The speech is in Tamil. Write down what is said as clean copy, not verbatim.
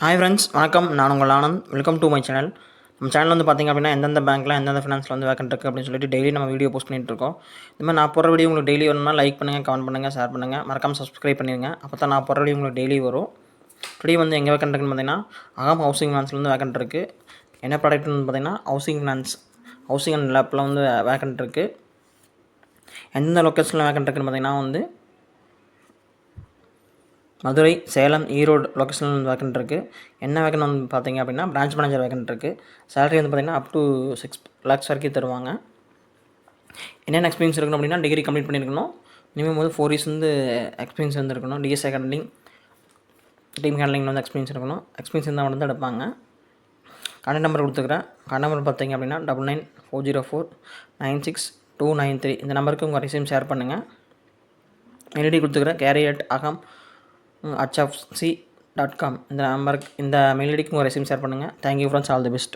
ஹாய் ஃப்ரெண்ட்ஸ், வணக்கம். நான் உங்கள் Anand. Welcome to my channel. நம்ம சேனல் வந்து பார்த்திங்க அப்படின்னா எந்தெந்த பேங்க்கில் எந்தெந்த ஃபினான்ஸில் வந்து வேக்கன்ட் இருக்குது அப்படின்னு சொல்லிட்டு டெய்லி நம்ம வீடியோ போஸ்ட் பண்ணிட்டுருக்கோம். இந்த மாதிரி நான் போடுற வீடியோ உங்களுக்கு டெய்லி வரணும்னா லைக் பண்ணுங்கள், கமெண்ட் பண்ணுங்கள், ஷேர் பண்ணுங்கள், மறக்காமல் சப்ஸ்கிரைப் பண்ணிடுங்க. அப்போ தான் நான் போடுற வீடியோ உங்களுக்கு டெய்லி வரும். டுடே வந்து எங்கே வேக்கன்ட் இருக்குன்னு பார்த்தீங்கன்னா அகம் ஹவுசிங் ஃபினான்ஸ்லேருந்து வேக்கன்ட் இருக்குது. என்ன ப்ராடக்ட்னு பார்த்தீங்கன்னா ஹவுசிங் ஃபினான்ஸ், ஹவுசிங் அண்ட் லேப்பில் வந்து வேக்கன்ட் இருக்குது. எந்தெந்த லொக்கேஷனில் வேக்கன்ட் இருக்குன்னு பார்த்தீங்கன்னா வந்து மதுரை, சேலம், ஈரோடு லொக்கேஷனில் வேக்கன்ட் இருக்குது. என்ன வேக்கன்ட் வந்து பார்த்தீங்க அப்படின்னா பிரான்ச் மேனேஜர் வேக்கன்ட் இருக்குது. சேலரி வந்து பார்த்திங்கன்னா அப் டு 6 lakhs வரைக்கும் தருவாங்க. என்னென்ன எக்ஸ்பீரியன்ஸ் இருக்கணும் அப்படின்னா டிகிரி கம்ப்ளீட் பண்ணியிருக்கணும். மினிமம் வந்து 4 years வந்து எக்ஸ்பீரியன்ஸ் வந்துருக்கணும். டிஎஸ் ஹேண்ட்லிங், டீம் ஹேண்ட்லிங் வந்து எக்ஸ்பீரியன்ஸ் இருக்கணும். எக்ஸ்பீரியன்ஸ் இருந்தால் வந்து எடுப்பாங்க. கான்டாக்ட் நம்பர் கொடுத்துக்கிறேன். கான்டாக்ட் நம்பர் பார்த்தீங்க அப்படின்னா 9940496293. இந்த நம்பருக்கு உங்கள் ரெஸ்யூம் ஷேர் பண்ணுங்கள். மெயில் கொடுத்துக்கிறேன் carry@agam.com. இந்த நம்பருக்கு, இந்த மெயில் ஐடிக்கு உங்கள் ரெஸ்யூம் ஷேர் பண்ணுங்கள். Thank you friends, all the best.